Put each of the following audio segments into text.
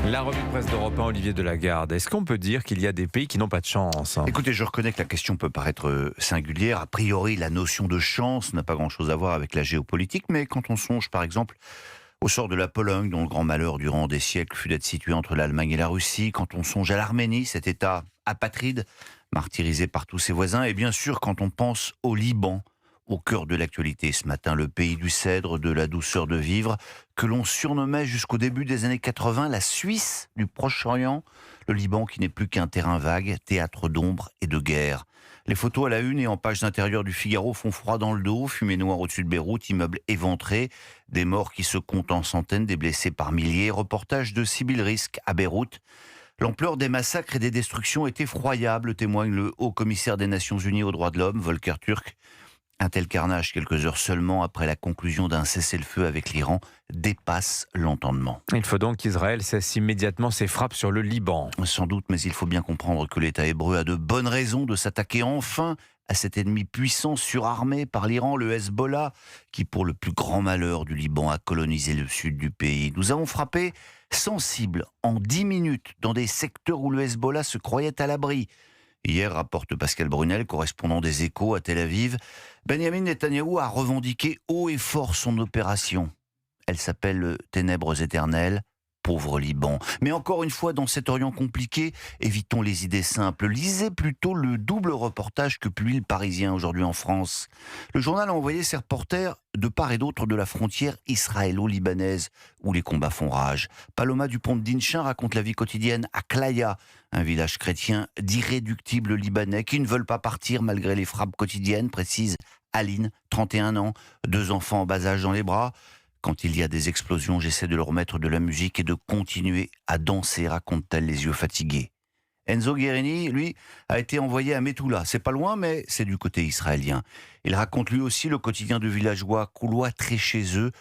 La revue de presse d'Europe 1, Olivier Delagarde. Est-ce qu'on peut dire qu'il y a des pays qui n'ont pas de chance ? Écoutez, je reconnais que la question peut paraître singulière. A priori, la notion de chance n'a pas grand-chose à voir avec la géopolitique, mais quand on songe, par exemple, au sort de la Pologne, dont le grand malheur durant des siècles fut d'être située entre l'Allemagne et la Russie, quand on songe à l'Arménie, cet État apatride, martyrisé par tous ses voisins, et bien sûr quand on pense au Liban, au cœur de l'actualité ce matin, le pays du cèdre, de la douceur de vivre, que l'on surnommait jusqu'au début des années 80 la Suisse du Proche-Orient, le Liban qui n'est plus qu'un terrain vague, théâtre d'ombre et de guerre. Les photos à la une et en page d'intérieur du Figaro font froid dans le dos, fumée noire au-dessus de Beyrouth, immeubles éventrés, des morts qui se comptent en centaines, des blessés par milliers, reportage de Sybille Rizk à Beyrouth. L'ampleur des massacres et des destructions est effroyable, témoigne le haut-commissaire des Nations Unies aux droits de l'homme, Volker Turk. Un tel carnage, quelques heures seulement après la conclusion d'un cessez-le-feu avec l'Iran, dépasse l'entendement. Il faut donc qu'Israël cesse immédiatement ses frappes sur le Liban. Sans doute, mais il faut bien comprendre que l'État hébreu a de bonnes raisons de s'attaquer enfin à cet ennemi puissant surarmé par l'Iran, le Hezbollah, qui pour le plus grand malheur du Liban a colonisé le sud du pays. Nous avons frappé sans cible en 10 minutes dans des secteurs où le Hezbollah se croyait à l'abri. Hier, rapporte Pascal Brunel, correspondant des Échos à Tel Aviv, Benjamin Netanyahou a revendiqué haut et fort son opération. Elle s'appelle Ténèbres éternelles, pauvre Liban. Mais encore une fois, dans cet Orient compliqué, évitons les idées simples. Lisez plutôt le double reportage que publie le Parisien aujourd'hui en France. Le journal a envoyé ses reporters de part et d'autre de la frontière israélo-libanaise, où les combats font rage. Paloma Dupont-de-Dinchin raconte la vie quotidienne à Klaya, un village chrétien d'irréductibles Libanais qui ne veulent pas partir malgré les frappes quotidiennes, précise Aline, 31 ans, 2 enfants en bas âge dans les bras. Quand il y a des explosions, j'essaie de leur mettre de la musique et de continuer à danser, raconte-t-elle les yeux fatigués. Enzo Guerini, lui, a été envoyé à Metula. C'est pas loin, mais c'est du côté israélien. Il raconte lui aussi le quotidien de villageois cloîtrés chez eux.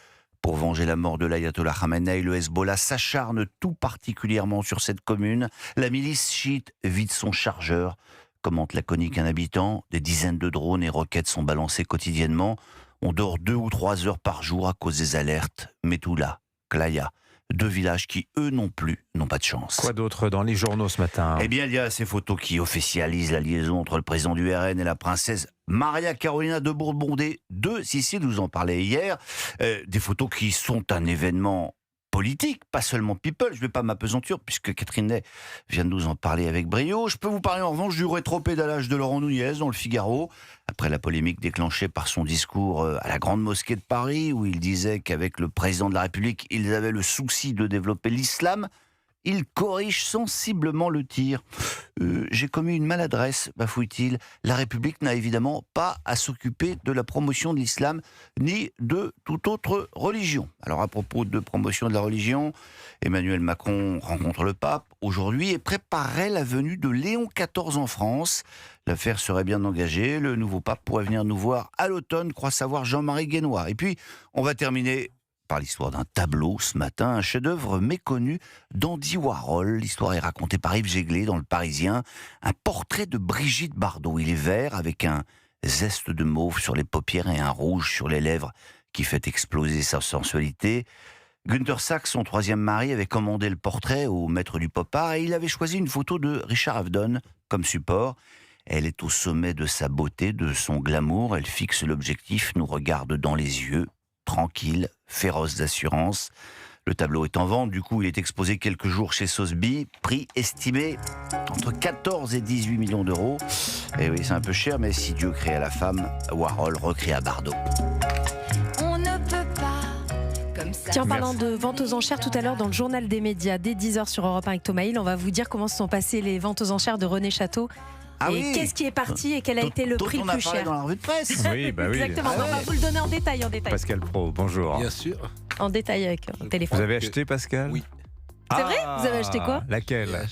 Pour venger la mort de l'ayatollah Khamenei, le Hezbollah s'acharne tout particulièrement sur cette commune. La milice chiite vide son chargeur. Commente laconique un habitant, des dizaines de drones et roquettes sont balancés quotidiennement. On dort 2 ou 3 heures par jour à cause des alertes. Metula, Klaya, 2 villages qui, eux non plus, n'ont pas de chance. Quoi d'autre dans les journaux ce matin ? Eh bien, il y a ces photos qui officialisent la liaison entre le président du RN et la princesse Maria Carolina de Bourbon-Condé de Sicile, vous en parlez hier. Des photos qui sont un événement politique, pas seulement people. Je ne vais pas m'apesantir puisque Catherine Ney vient de nous en parler avec brio. Je peux vous parler en revanche du rétropédalage de Laurent Nunez dans le Figaro, après la polémique déclenchée par son discours à la Grande Mosquée de Paris, où il disait qu'avec le président de la République, ils avaient le souci de développer l'islam. Il corrige sensiblement le tir. J'ai commis une maladresse, bafouille-t-il. La République n'a évidemment pas à s'occuper de la promotion de l'islam, ni de toute autre religion. Alors à propos de promotion de la religion, Emmanuel Macron rencontre le pape aujourd'hui et préparerait la venue de Léon XIV en France. L'affaire serait bien engagée. Le nouveau pape pourrait venir nous voir à l'automne, croit savoir Jean-Marie Guénois. Et puis, on va terminer par l'histoire d'un tableau ce matin, un chef-d'œuvre méconnu d'Andy Warhol. L'histoire est racontée par Yves Jéglé dans Le Parisien. Un portrait de Brigitte Bardot. Il est vert avec un zeste de mauve sur les paupières et un rouge sur les lèvres qui fait exploser sa sensualité. Günther Sachs, son 3e mari, avait commandé le portrait au maître du pop art et il avait choisi une photo de Richard Avedon comme support. Elle est au sommet de sa beauté, de son glamour. Elle fixe l'objectif, nous regarde dans les yeux, tranquille, féroce d'assurance. Le tableau est en vente, du coup il est exposé quelques jours chez Sotheby's, prix estimé entre 14 et 18 millions d'euros. Et oui, c'est un peu cher, mais si Dieu créa la femme, Warhol recréa Bardot. On ne peut pas comme ça. Tiens, en parlant de ventes aux enchères, tout à l'heure dans le journal des médias, dès 10h sur Europe 1 avec Thomas Hill, on va vous dire comment se sont passées les ventes aux enchères de René Château. Ah et oui. qu'est-ce qui est parti et quel a été le prix le on a plus parlé cher. dans la revue de presse. Oui, bah oui. Exactement, on va vous le donner en détail. Pascal Pro, bonjour. Bien sûr. En détail avec au téléphone. Vous avez acheté, Pascal ? Oui. C'est vrai ? Vous avez acheté quoi ? Laquelle ?